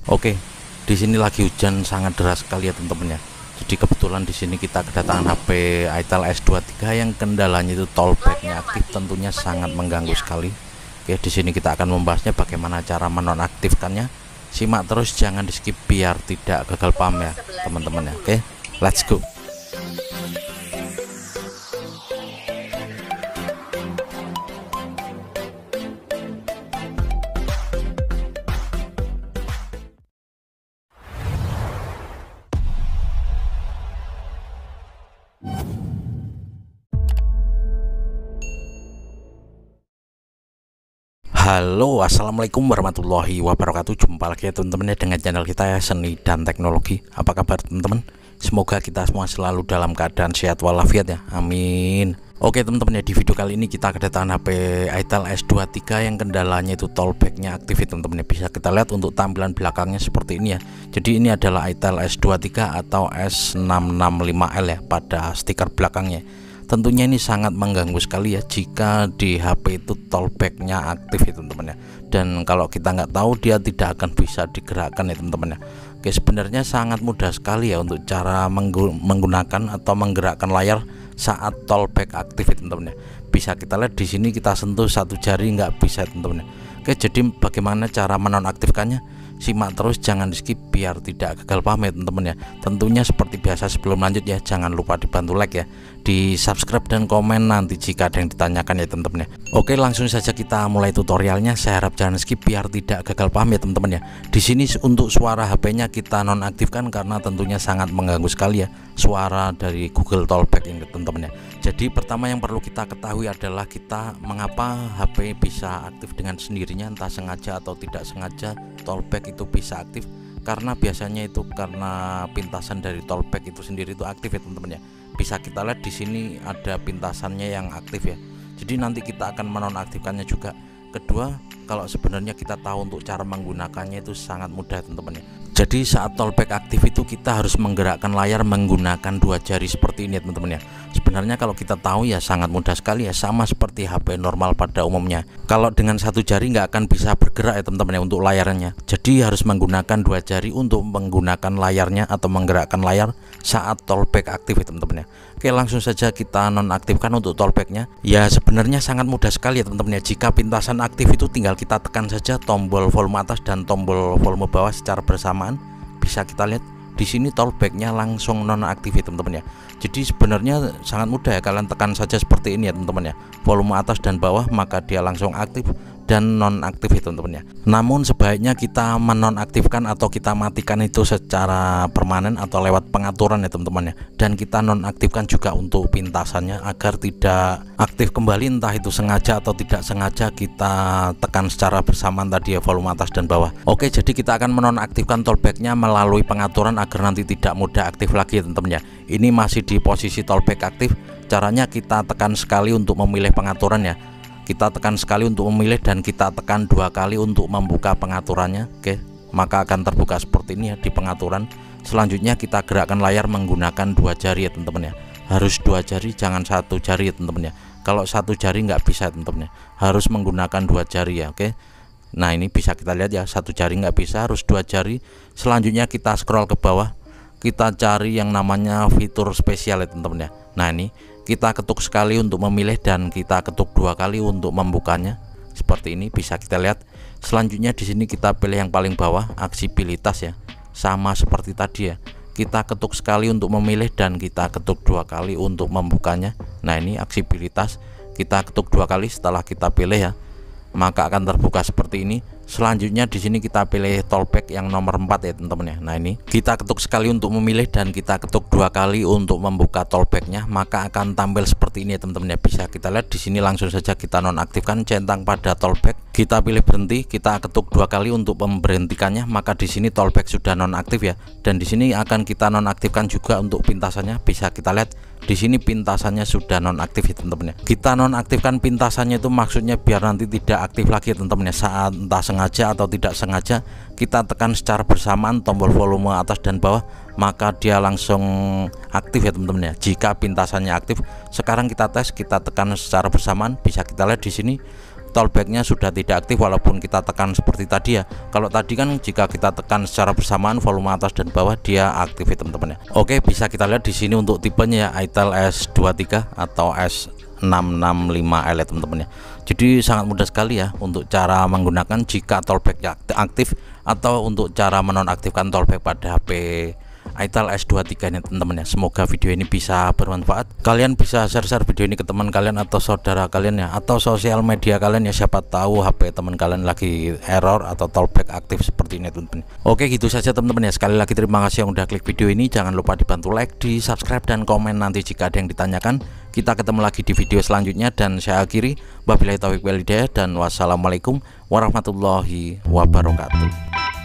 Oke, di sini lagi hujan sangat deras sekali ya teman-teman ya. Jadi kebetulan di sini kita kedatangan HP Itel S23 yang kendalanya itu tollbacknya aktif, tentunya sangat mengganggu sekali. Oke, di sini kita akan membahasnya bagaimana cara menonaktifkannya. Simak terus, jangan di skip biar tidak gagal paham ya teman-teman ya. Oke, let's go. Halo, assalamualaikum warahmatullahi wabarakatuh. Jumpa lagi ya teman-teman ya dengan channel kita ya, Seni dan Teknologi. Apa kabar teman-teman? Semoga kita semua selalu dalam keadaan sehat walafiat ya, amin. Oke teman-teman ya, di video kali ini kita kedatangan HP Itel S23 yang kendalanya itu tollbacknya aktif ya teman-teman ya. Bisa kita lihat untuk tampilan belakangnya seperti ini ya. Jadi ini adalah Itel S23 atau S665L ya pada stiker belakangnya. Tentunya ini sangat mengganggu sekali ya jika di HP itu tollbacknya aktif ya teman-teman ya. Dan kalau kita nggak tahu, dia tidak akan bisa digerakkan ya teman-teman ya. Oke, sebenarnya sangat mudah sekali ya untuk cara menggunakan atau menggerakkan layar saat tollback aktif ya teman-teman ya. Bisa kita lihat di sini, kita sentuh satu jari nggak bisa ya teman-teman ya. Oke, jadi bagaimana cara menonaktifkannya? Simak terus, jangan di skip biar tidak gagal paham ya teman-teman ya. Tentunya seperti biasa sebelum lanjut ya, jangan lupa dibantu like ya, di subscribe dan komen nanti jika ada yang ditanyakan ya teman-teman ya. Oke, langsung saja kita mulai tutorialnya. Saya harap jangan skip biar tidak gagal paham ya teman-teman ya. Di sini untuk suara HP-nya kita nonaktifkan karena tentunya sangat mengganggu sekali ya suara dari Google Tollback ini teman-teman ya. Jadi pertama yang perlu kita ketahui adalah mengapa HP bisa aktif dengan sendirinya, entah sengaja atau tidak sengaja tollback itu bisa aktif. Karena biasanya itu karena pintasan dari tollback itu sendiri itu aktif ya teman-teman ya. Bisa kita lihat di sini ada pintasannya yang aktif ya. Jadi nanti kita akan menonaktifkannya juga. Kedua, kalau sebenarnya kita tahu untuk cara menggunakannya itu sangat mudah teman-teman ya. Jadi saat tollback aktif itu kita harus menggerakkan layar menggunakan dua jari seperti ini ya teman-teman ya. Sebenarnya kalau kita tahu ya sangat mudah sekali ya, sama seperti HP normal pada umumnya. Kalau dengan satu jari nggak akan bisa bergerak ya teman-teman ya untuk layarnya. Jadi harus menggunakan dua jari untuk menggunakan layarnya atau menggerakkan layar saat tollback aktif ya teman-teman ya. Oke, langsung saja kita nonaktifkan untuk tollbacknya. Ya sebenarnya sangat mudah sekali ya teman-teman ya. Jika pintasan aktif itu tinggal kita tekan saja tombol volume atas dan tombol volume bawah secara bersamaan. Bisa kita lihat di sini tollbacknya langsung nonaktif ya teman-teman ya. Jadi sebenarnya sangat mudah ya, kalian tekan saja seperti ini ya teman-teman ya, volume atas dan bawah, maka dia langsung aktif dan nonaktif ya teman-teman ya. Namun sebaiknya kita menonaktifkan atau kita matikan itu secara permanen atau lewat pengaturan ya teman-teman ya. Dan kita nonaktifkan juga untuk pintasannya agar tidak aktif kembali, entah itu sengaja atau tidak sengaja kita tekan secara bersamaan tadi ya, volume atas dan bawah. Oke, jadi kita akan menonaktifkan tollbacknya melalui pengaturan agar nanti tidak mudah aktif lagi ya teman-teman ya. Ini masih di posisi tollback aktif. Caranya kita tekan sekali untuk memilih pengaturan ya. Kita tekan sekali untuk memilih dan kita tekan dua kali untuk membuka pengaturannya. Oke, maka akan terbuka seperti ini ya di pengaturan. Selanjutnya kita gerakkan layar menggunakan dua jari ya teman-teman ya. Harus dua jari, jangan satu jari ya teman-teman ya. Kalau satu jari nggak bisa teman-teman ya, harus menggunakan dua jari ya. Oke, nah ini bisa kita lihat ya, satu jari nggak bisa, harus dua jari. Selanjutnya kita scroll ke bawah, kita cari yang namanya fitur spesial ya teman-teman ya. Nah ini kita ketuk sekali untuk memilih dan kita ketuk dua kali untuk membukanya. Seperti ini bisa kita lihat. Selanjutnya di sini kita pilih yang paling bawah, aksibilitas ya. Sama seperti tadi ya. Kita ketuk sekali untuk memilih dan kita ketuk dua kali untuk membukanya. Nah ini aksibilitas, kita ketuk dua kali setelah kita pilih ya, maka akan terbuka seperti ini. Selanjutnya di sini kita pilih tollback yang nomor 4 ya teman-teman ya. Nah ini kita ketuk sekali untuk memilih dan kita ketuk dua kali untuk membuka tollbacknya, maka akan tampil seperti ini ya teman-teman ya. Bisa kita lihat di sini, langsung saja kita nonaktifkan, centang pada tollback, kita pilih berhenti, kita ketuk dua kali untuk memberhentikannya, maka di sini tollback sudah nonaktif ya. Dan di sini akan kita nonaktifkan juga untuk pintasannya. Bisa kita lihat di sini pintasannya sudah nonaktif ya teman-teman ya. Kita nonaktifkan pintasannya itu maksudnya biar nanti tidak aktif lagi ya teman-teman ya. Saat entah sengaja atau tidak sengaja kita tekan secara bersamaan tombol volume atas dan bawah, maka dia langsung aktif ya teman-teman ya. Jika pintasannya aktif, sekarang kita tes, kita tekan secara bersamaan. Bisa kita lihat di sini tollbacknya sudah tidak aktif walaupun kita tekan seperti tadi ya. Kalau tadi kan jika kita tekan secara bersamaan volume atas dan bawah dia aktif ya teman-teman ya. Oke, bisa kita lihat di sini untuk tipenya ya itel S23 atau S665L ya teman-teman ya. Jadi sangat mudah sekali ya untuk cara menggunakan jika tollback aktif atau untuk cara menonaktifkan tollback pada HP itel S23 ini teman-teman ya. Semoga video ini bisa bermanfaat. Kalian bisa share video ini ke teman kalian atau saudara kalian ya, atau sosial media kalian ya, siapa tahu HP teman kalian lagi error atau tollback aktif seperti ini teman-teman. Oke, gitu saja teman-teman ya. Sekali lagi terima kasih yang udah klik video ini. Jangan lupa dibantu like, di subscribe dan komen nanti jika ada yang ditanyakan. Kita ketemu lagi di video selanjutnya dan saya akhiri wabillahi taufiq wal hidayah dan wassalamualaikum warahmatullahi wabarakatuh.